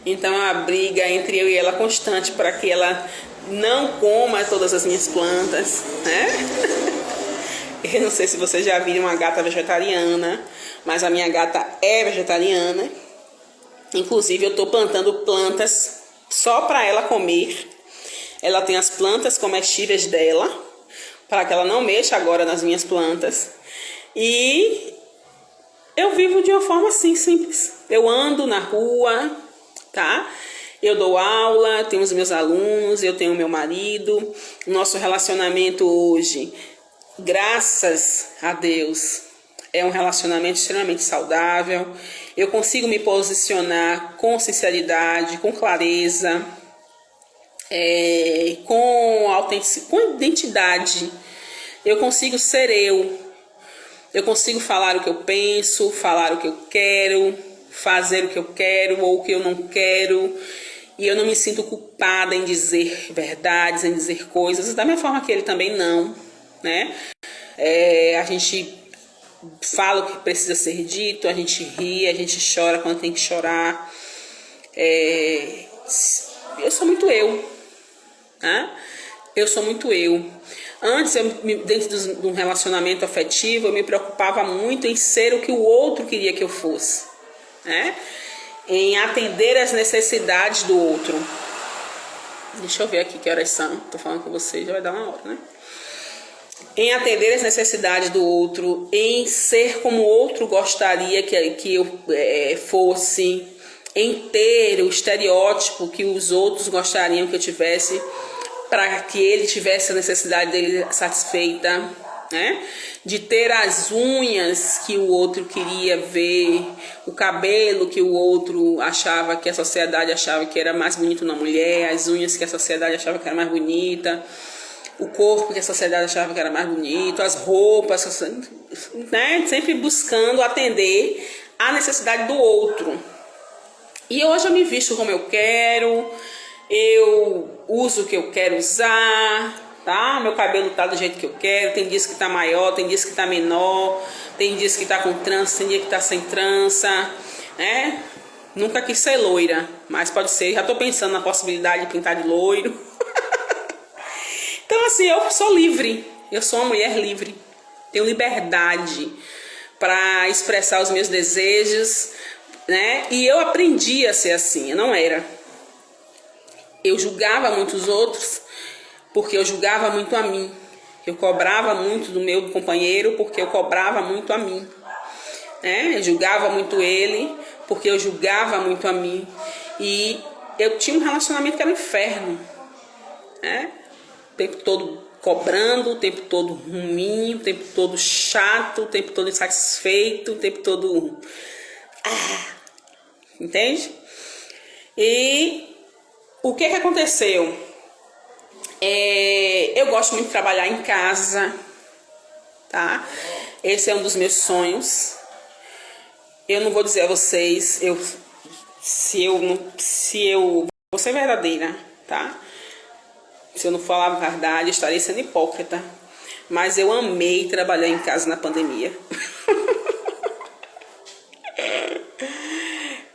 Então é uma briga entre eu e ela constante para que ela não coma todas as minhas plantas, Eu não sei se vocês já viram uma gata vegetariana, mas a minha gata é vegetariana. Inclusive eu estou plantando plantas só para ela comer. Ela tem as plantas comestíveis dela, para que ela não mexa agora nas minhas plantas. E eu vivo de uma forma assim, simples. Eu ando na rua, Eu dou aula, tenho os meus alunos, eu tenho o meu marido. O nosso relacionamento hoje, graças a Deus, é um relacionamento extremamente saudável. Eu consigo me posicionar com sinceridade, com clareza, com autenticidade, com identidade. Eu consigo ser eu. Eu consigo falar o que eu penso, falar o que eu quero, fazer o que eu quero ou o que eu não quero. E eu não me sinto culpada em dizer verdades, em dizer coisas, da mesma forma que ele também não, A gente fala o que precisa ser dito, a gente ri, a gente chora quando tem que chorar. Eu sou muito eu, Eu sou muito eu. Antes, dentro de um relacionamento afetivo, eu me preocupava muito em ser o que o outro queria que eu fosse, Em atender as necessidades do outro. Deixa eu ver aqui que horas são. Tô falando com vocês, já vai dar uma hora, Em atender as necessidades do outro, em ser como o outro gostaria que eu fosse, em ter o estereótipo que os outros gostariam que eu tivesse, para que ele tivesse a necessidade dele satisfeita, né? De ter as unhas que o outro queria ver, o cabelo que o outro achava, que a sociedade achava que era mais bonito na mulher, as unhas que a sociedade achava que era mais bonita, o corpo que a sociedade achava que era mais bonito, as roupas, né? Sempre buscando atender à necessidade do outro. E hoje eu me visto como eu quero, eu uso o que eu quero usar, tá? Meu cabelo tá do jeito que eu quero, tem dias que tá maior, tem dias que tá menor, tem dias que tá com trança, tem dia que tá sem trança, né? Nunca quis ser loira, mas pode ser, já tô pensando na possibilidade de pintar de loiro. Então assim, eu sou livre, eu sou uma mulher livre, tenho liberdade para expressar os meus desejos, né? E eu aprendi a ser assim, eu não era. Eu julgava muito os outros porque eu julgava muito a mim. Eu cobrava muito do meu companheiro porque eu cobrava muito a mim, né? Eu julgava muito ele porque eu julgava muito a mim. E eu tinha um relacionamento que era um inferno, né? O tempo todo cobrando, o tempo todo ruim, o tempo todo chato, o tempo todo insatisfeito, o tempo todo... entende? E o que aconteceu? Eu gosto muito de trabalhar em casa, tá? Esse é um dos meus sonhos. Eu não vou dizer a vocês, vou ser verdadeira, tá? Se eu não falar a verdade, eu estarei sendo hipócrita. Mas eu amei trabalhar em casa na pandemia.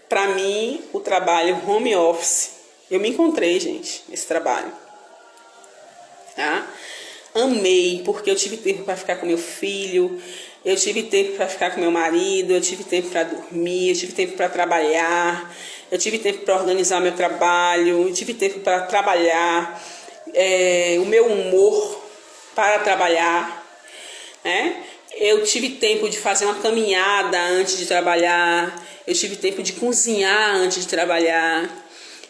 Para mim, o trabalho home office, eu me encontrei, gente, nesse trabalho. Tá? Amei, porque eu tive tempo para ficar com meu filho, eu tive tempo para ficar com meu marido, eu tive tempo para dormir, eu tive tempo para trabalhar, eu tive tempo para organizar meu trabalho, eu tive tempo para trabalhar o meu humor para trabalhar, né? Eu tive tempo de fazer uma caminhada antes de trabalhar, eu tive tempo de cozinhar antes de trabalhar.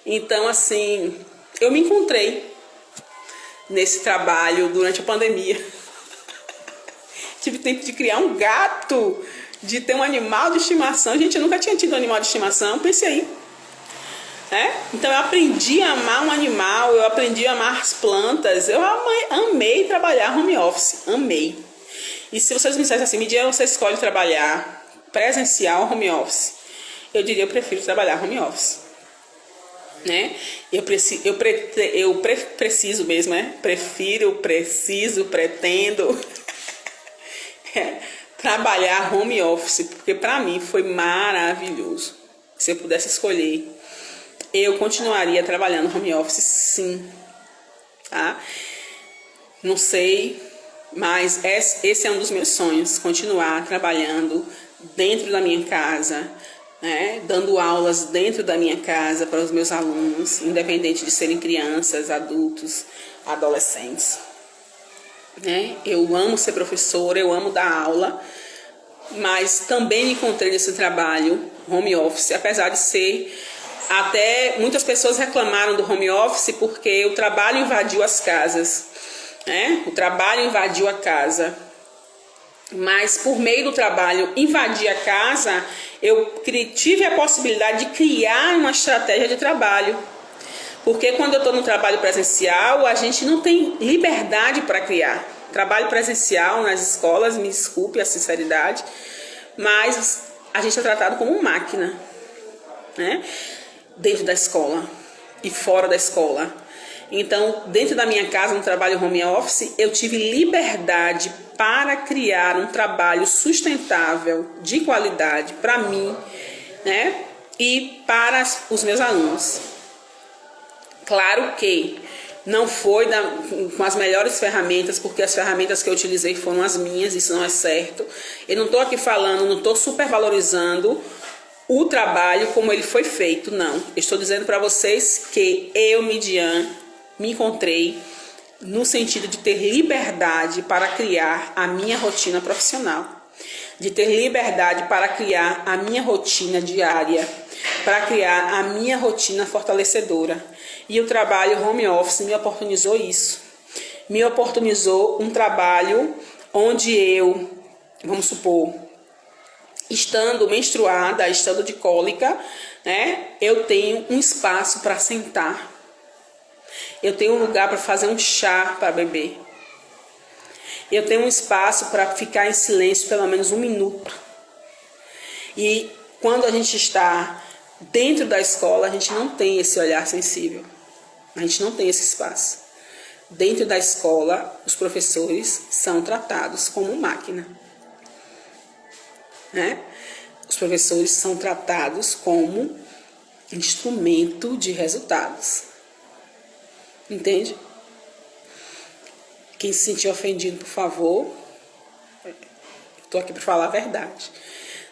Então, assim, eu me encontrei nesse trabalho durante a pandemia. Tive tempo de criar um gato, de ter um animal de estimação. Gente, eu nunca tinha tido um animal de estimação, pense aí. Então eu aprendi a amar um animal, eu aprendi a amar as plantas. Eu amei trabalhar home office, amei. E se vocês me dissessem assim, Midian, você escolhe trabalhar presencial ou home office? Eu diria, eu prefiro trabalhar home office, né? Preciso mesmo, né? Pretendo trabalhar home office, porque para mim foi maravilhoso. Se eu pudesse escolher, eu continuaria trabalhando home office, sim, tá? Não sei, mas esse é um dos meus sonhos, continuar trabalhando dentro da minha casa, né? Dando aulas dentro da minha casa para os meus alunos, independente de serem crianças, adultos, adolescentes, né? Eu amo ser professora, eu amo dar aula, mas também me encontrei nesse trabalho home office, apesar de ser... Até muitas pessoas reclamaram do home office porque o trabalho invadiu as casas, né? O trabalho invadiu a casa. Mas por meio do trabalho invadir a casa, eu tive a possibilidade de criar uma estratégia de trabalho. Porque quando eu estou no trabalho presencial, a gente não tem liberdade para criar. Trabalho presencial nas escolas, me desculpe a sinceridade, mas a gente é tratado como máquina, né? Dentro da escola e fora da escola. Então, dentro da minha casa, no trabalho home office, eu tive liberdade para criar um trabalho sustentável, de qualidade, para mim, né? E para os meus alunos. Claro que não foi com as melhores ferramentas, porque as ferramentas que eu utilizei foram as minhas, isso não é certo. Eu não estou aqui falando, não estou supervalorizando o trabalho como ele foi feito, não. Eu estou dizendo para vocês que eu, Midian, me encontrei no sentido de ter liberdade para criar a minha rotina profissional, de ter liberdade para criar a minha rotina diária, para criar a minha rotina fortalecedora. E o trabalho home office me oportunizou isso. Me oportunizou um trabalho onde eu, vamos supor, estando menstruada, estando de cólica, né, eu tenho um espaço para sentar. Eu tenho um lugar para fazer um chá para beber. Eu tenho um espaço para ficar em silêncio pelo menos 1 minuto. E quando a gente está dentro da escola, a gente não tem esse olhar sensível. A gente não tem esse espaço. Dentro da escola, os professores são tratados como máquina, né? Os professores são tratados como instrumento de resultados. Entende? Quem se sentir ofendido, por favor, estou aqui para falar a verdade,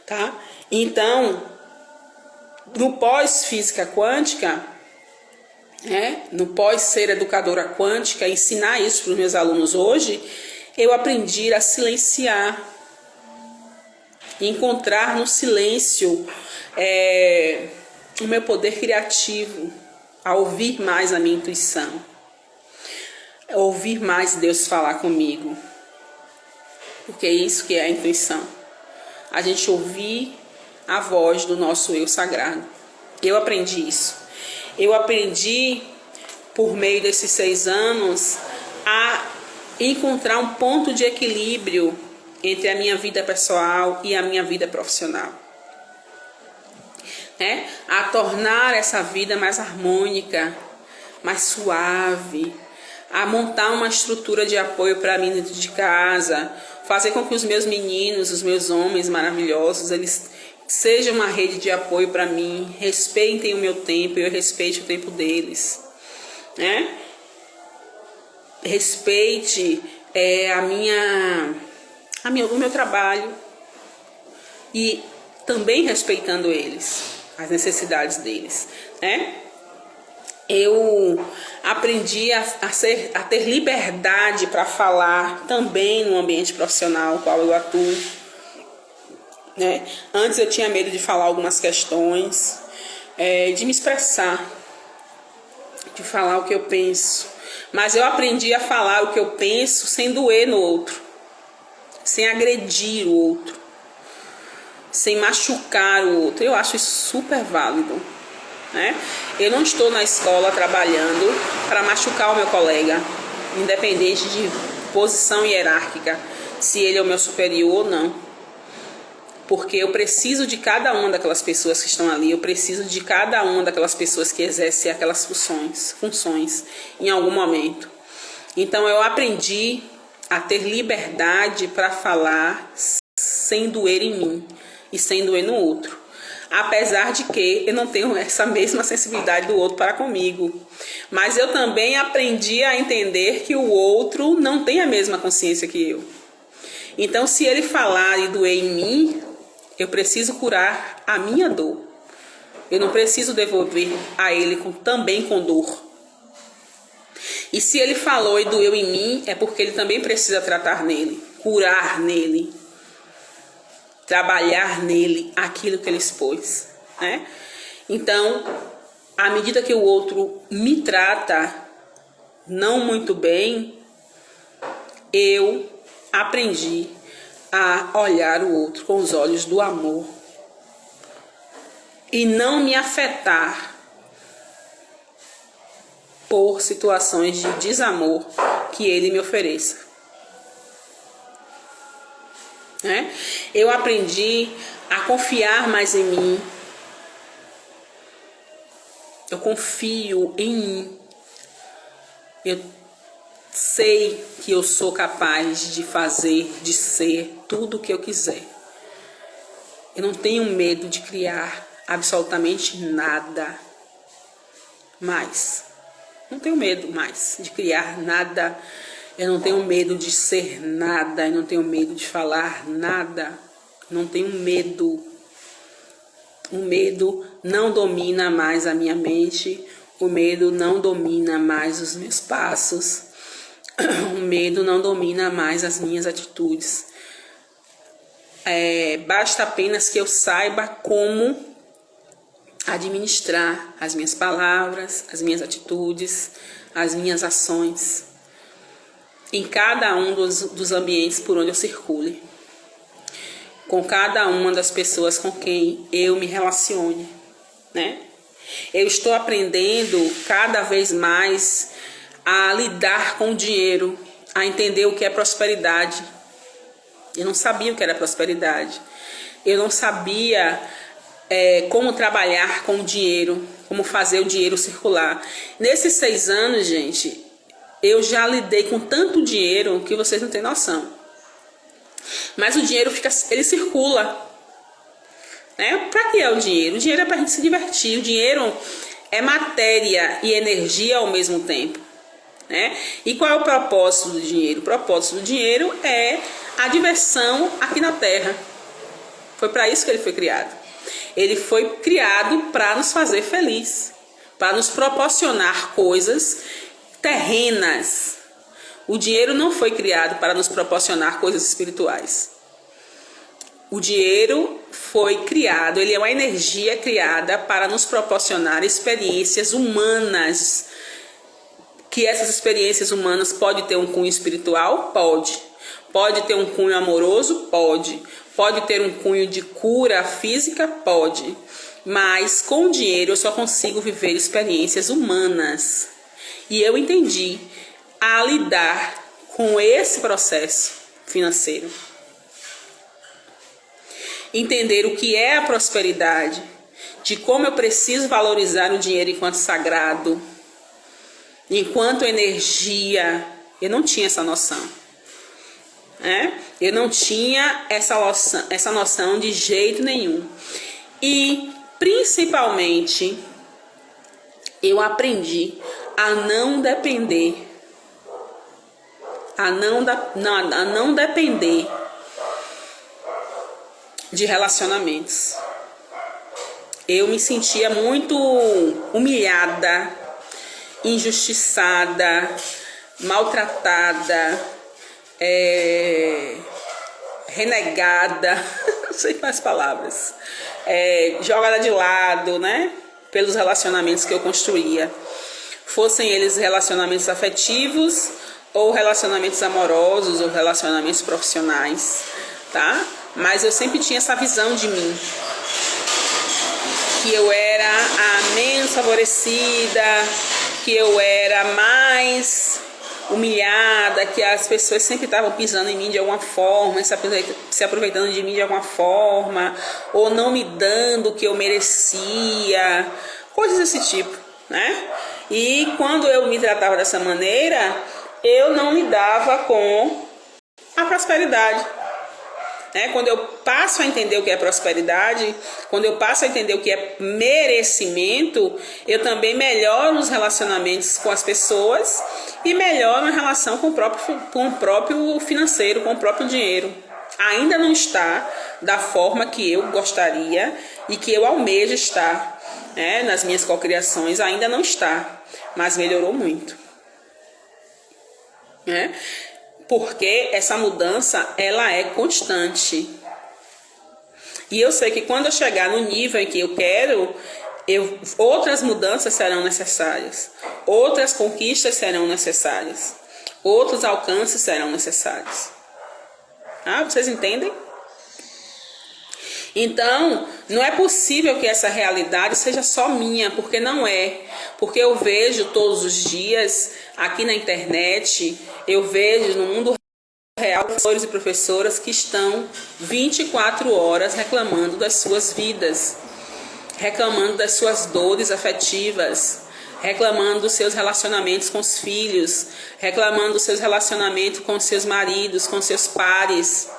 tá? Então, no pós-física quântica, no pós-ser educadora quântica, ensinar isso para os meus alunos hoje, eu aprendi a silenciar, encontrar no silêncio o meu poder criativo, a ouvir mais a minha intuição, a ouvir mais Deus falar comigo, porque é isso que é a intuição, a gente ouvir a voz do nosso eu sagrado. Eu aprendi isso. Eu aprendi, por meio desses 6 anos, a encontrar um ponto de equilíbrio entre a minha vida pessoal e a minha vida profissional. A tornar essa vida mais harmônica, mais suave, a montar uma estrutura de apoio para mim dentro de casa, fazer com que os meus meninos, os meus homens maravilhosos, eles sejam uma rede de apoio para mim, respeitem o meu tempo e eu respeite o tempo deles, respeite o meu trabalho e também respeitando eles, as necessidades deles, Eu aprendi a ter liberdade para falar também no ambiente profissional no qual eu atuo. Antes eu tinha medo de falar algumas questões, de me expressar, de falar o que eu penso. Mas eu aprendi a falar o que eu penso sem doer no outro, sem agredir o outro, sem machucar o outro. Eu acho isso super válido. Eu não estou na escola trabalhando para machucar o meu colega, independente de posição hierárquica, se ele é o meu superior ou não. Porque eu preciso de cada uma daquelas pessoas que estão ali, eu preciso de cada uma daquelas pessoas que exercem aquelas funções em algum momento. Então eu aprendi a ter liberdade para falar sem doer em mim e sem doer no outro. Apesar de que eu não tenho essa mesma sensibilidade do outro para comigo. Mas eu também aprendi a entender que o outro não tem a mesma consciência que eu. Então, se ele falar e doer em mim, eu preciso curar a minha dor. Eu não preciso devolver a ele também com dor. E se ele falou e doeu em mim, é porque ele também precisa tratar nele, curar nele, trabalhar nele aquilo que ele expôs, Então, à medida que o outro me trata não muito bem, eu aprendi a olhar o outro com os olhos do amor e não me afetar por situações de desamor que ele me ofereça. Eu aprendi a confiar mais em mim. Eu confio em mim. Eu sei que eu sou capaz de fazer, de ser tudo o que eu quiser. Eu não tenho medo de criar absolutamente nada mais. Não tenho medo mais de criar nada. Eu não tenho medo de ser nada. Eu não tenho medo de falar nada. Não tenho medo. O medo não domina mais a minha mente. O medo não domina mais os meus passos. O medo não domina mais as minhas atitudes. Basta apenas que eu saiba como administrar as minhas palavras, as minhas atitudes, as minhas ações em cada um dos ambientes por onde eu circule, com cada uma das pessoas com quem eu me relacione, né? Eu estou aprendendo cada vez mais a lidar com o dinheiro, a entender o que é prosperidade. Eu não sabia o que era prosperidade. Eu não sabia como trabalhar com o dinheiro, como fazer o dinheiro circular. Nesses 6 anos, gente, eu já lidei com tanto dinheiro que vocês não têm noção. Mas o dinheiro ele circula. Né? Para que é o dinheiro? O dinheiro é para a gente se divertir. O dinheiro é matéria e energia ao mesmo tempo. Né? E qual é o propósito do dinheiro? O propósito do dinheiro é a diversão aqui na Terra. Foi para isso que ele foi criado. Ele foi criado para nos fazer felizes, para nos proporcionar coisas terrenas. O dinheiro não foi criado para nos proporcionar coisas espirituais. O dinheiro foi criado, ele é uma energia criada para nos proporcionar experiências humanas. Que essas experiências humanas podem ter um cunho espiritual? Pode. Pode ter um cunho amoroso? Pode. Pode ter um cunho de cura física? Pode. Mas com o dinheiro eu só consigo viver experiências humanas. E eu entendi a lidar com esse processo financeiro. Entender o que é a prosperidade, de como eu preciso valorizar o dinheiro enquanto sagrado, enquanto energia. Eu não tinha essa noção. Eu não tinha essa noção de jeito nenhum. E, principalmente, eu aprendi a não depender. A não depender de relacionamentos. Eu me sentia muito humilhada, injustiçada, maltratada, renegada, não sei mais palavras, jogada de lado, né? Pelos relacionamentos que eu construía, fossem eles relacionamentos afetivos ou relacionamentos amorosos ou relacionamentos profissionais, tá? Mas eu sempre tinha essa visão de mim, que eu era a menos favorecida, que eu era mais humilhada, que as pessoas sempre estavam pisando em mim de alguma forma, se aproveitando de mim de alguma forma, ou não me dando o que eu merecia, coisas desse tipo, né? E quando eu me tratava dessa maneira, eu não lidava com a prosperidade. Quando eu passo a entender o que é prosperidade, quando eu passo a entender o que é merecimento, eu também melhoro os relacionamentos com as pessoas e melhoro a relação com o próprio financeiro, com o próprio dinheiro. Ainda não está da forma que eu gostaria e que eu almejo estar, nas minhas cocriações, ainda não está, mas melhorou muito. Porque essa mudança, ela é constante. E eu sei que quando eu chegar no nível em que eu quero, outras mudanças serão necessárias. Outras conquistas serão necessárias. Outros alcances serão necessários. Vocês entendem? Então, não é possível que essa realidade seja só minha, porque não é. Porque eu vejo todos os dias, aqui na internet, eu vejo no mundo real, professores e professoras que estão 24 horas reclamando das suas vidas, reclamando das suas dores afetivas, reclamando dos seus relacionamentos com os filhos, reclamando dos seus relacionamentos com seus maridos, com seus pares,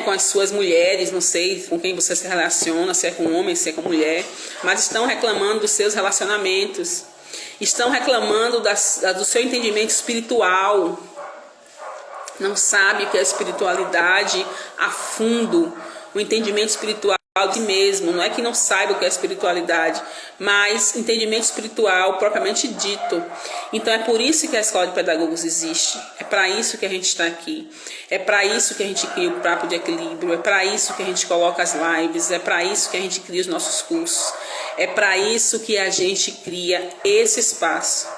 com as suas mulheres, não sei com quem você se relaciona, se é com homem, se é com mulher, mas estão reclamando dos seus relacionamentos, estão reclamando do seu entendimento espiritual, não sabe o que é espiritualidade a fundo, o entendimento espiritual mesmo, não é que não saiba o que é espiritualidade, mas entendimento espiritual propriamente dito. Então é por isso que a Escola de Pedagogos existe, é para isso que a gente está aqui, é para isso que a gente cria o Papo de Equilíbrio, é para isso que a gente coloca as lives, é para isso que a gente cria os nossos cursos, é para isso que a gente cria esse espaço,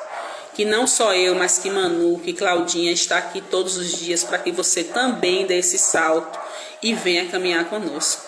que não só eu, mas que Manu, que Claudinha está aqui todos os dias para que você também dê esse salto e venha caminhar conosco.